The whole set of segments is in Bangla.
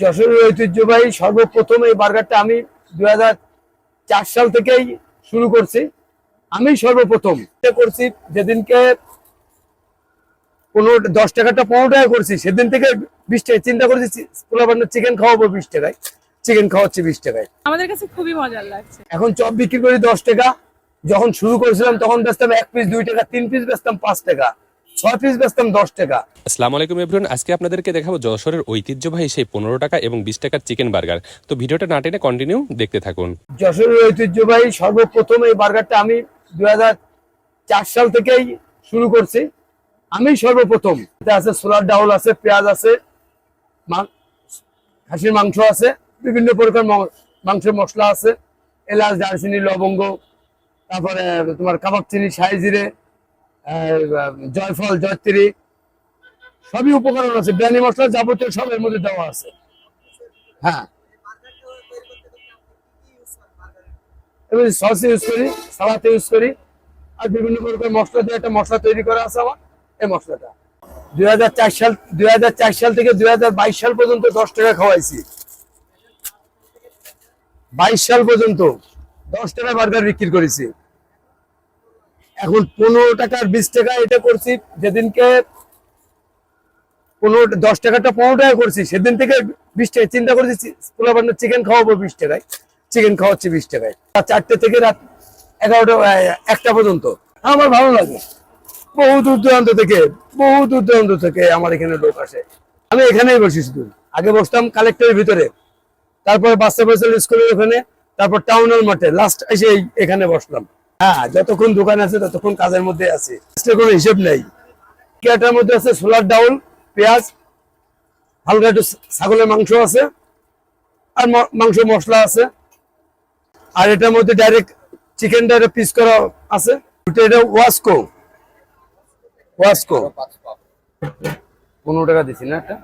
যশোরের ঐতিহ্যবাহী সর্বপ্রথম এই বার্গারটা আমি 2004 সাল থেকেই শুরু করছি। আমি সর্বপ্রথম এটা করছি যেদিনকে 10 টাকাটা 15 টাকা করছি, সেদিন থেকে 20 টাকা চিন্তা করেছি পোলাপানের চিকেন খাওয়াবো 20 টাকায়, চিকেন খাওয়াচ্ছি 20 টাকায়। আমাদের কাছে খুবই মজার লাগছে। এখন চপ বিক্রি করি 10 টাকা। যখন শুরু করেছিলাম তখন বেচতাম 1 পিস 2 টাকা, 3 পিস বেচতাম 5 টাকা, 6 পিস বেচতাম 10 টাকা। আসসালামু আলাইকুম এভরিওয়ান, আজকে আপনাদেরকে দেখাবো যশোরের ঐতিহ্যবাহী সেই 15 টাকা এবং 20 টাকার চিকেন বার্গার। তো ভিডিওটা না টেনে কন্টিনিউ দেখতে থাকুন। যশোরের ঐতিহ্যবাহী সর্বপ্রথম এই বার্গারটা আমি 2004 সাল থেকেই শুরু করছি। আমি সর্বপ্রথম। এটা আছে ছোলার ডাউল আছে, পেঁয়াজ আছে, খাসির মাংস আছে, বিভিন্ন প্রকার মাংসের মশলা আছে, এলাচ, দারচিনি, লবঙ্গ, তারপরে তোমার কাবাব চিনি, শাহি জিরে, জয়ফল, জয়ত্রী, সবই উপকরণ আছে। বিরিয়ানি মশলা যাবতীয় সব এর মধ্যে দেওয়া আছে। হ্যাঁ, এবার সস ইউজ করি, সালাদ ইউজ করি, আর বিভিন্ন প্রকার মশলা দিয়ে একটা মশলা তৈরি করা আছে আমার। এই মশলাটা 2004 সাল থেকে 2022 সাল পর্যন্ত 10 টাকা খাওয়াইছি। 22 সাল পর্যন্ত 10 টাকা বার্গার বিক্রি করেছি। এখন 15 টাকার 20 টাকা এটা করছি। যেদিনকে 10 টাকাটা 15 টাকা করছি, সেদিন থেকে 20 টাকা চিন্তা করেছি পোলাপানের চিকেন খাওয়াবো 20 টাকায়, চিকেন খাওয়াচ্ছি 20 টাকায়। 4টে থেকে রাত 11টা 1টা পর্যন্ত। আমার ভালো লাগে। বহু দূর দূরান্ত থেকে আমার এখানে লোক আসে। আমি এখানেই বসি শুধু। আগে বসতাম কালেক্টরের ভিতরে, তারপর বাচ্চা স্কুলের ওখানে, তারপর টাউন হল মাঠে, লাস্ট এসে এখানে বসলাম। হ্যাঁ, যতক্ষণ দোকান আছে ততক্ষণ কাজের মধ্যে আছি, কোনো হিসেব নেই। কেটার মধ্যে আছে ছোলার ডাউল, পেঁয়াজ, হালকা একটু ছাগলের মাংস আছে, আর মাংস মশলা আছে। আর এটার মধ্যে ডাইরেক্ট চিকেনটা পিস করা আছে। এটা ওয়াস্কো 15 টাকা দিছি না এটা।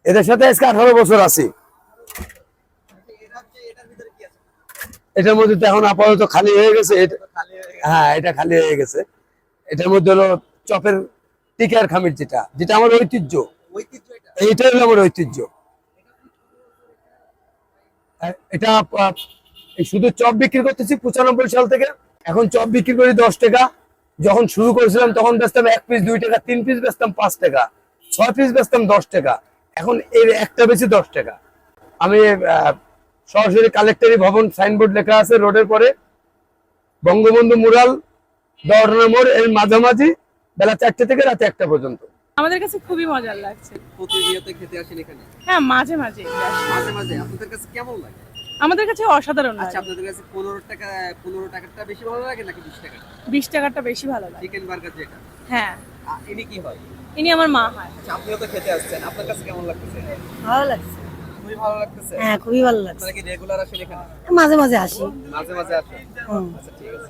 এদের সাথে আজকে 18 বছর আছি। এটার মধ্যে তো এখন আপাতত খালি হয়ে গেছে। হ্যাঁ, এটা খালি হয়ে গেছে। এটার মধ্যে হলো চপের টিকার খামির, যেটা আমার ঐতিহ্য। এইটা হলো আমার ঐতিহ্য। এটা শুধু চপ বিক্রি করতেছি 95 সাল থেকে। এখন চপ বিক্রি করি 10 টাকা। যখন শুরু করেছিলাম তখন বেচতাম 1 পিস 2 টাকা, 3 পিস বেচতাম 5 টাকা, 6 পিস বেচতাম 10 টাকা। এখন এর একটা বেশি 10 টাকা। আমি সরাসরি কালেক্টরি ভবন, সাইনবোর্ড লেখা আছে রোডের পরে, বঙ্গবন্ধু মুরাল, দর্না মোড়, এর মাঝামাঝি, বেলা 4টে থেকে রাতে 1টা পর্যন্ত। আমাদের কাছে খুবই মজার লাগছে। প্রতিনিয়ত খেতে আসেন এখানে? হ্যাঁ, মাঝে মাঝে। আপনাদের কাছে কেমন লাগে? আমাদের কাছে অসাধারণ লাগে। আচ্ছা, আপনাদের কাছে 15 টাকাটা বেশি ভালো লাগে নাকি 20 টাকা? 20 টাকাটা বেশি ভালো লাগে। চিকেন বার্গার যেটা, হ্যাঁ। ইনি কি হয়? ইনি আমার মা হয়। আচ্ছা, আপনিও তো খেতে আসছেন, আপনার কাছে কেমন লাগতেছে? ভালো লাগছে। খুবই ভালো লাগতেছে। হ্যাঁ, খুবই ভালো লাগছে। আপনারা কি রেগুলার আসেন এখানে? মাঝে মাঝে আসি। মাঝে মাঝে আসেন? আচ্ছা, ঠিক আছে।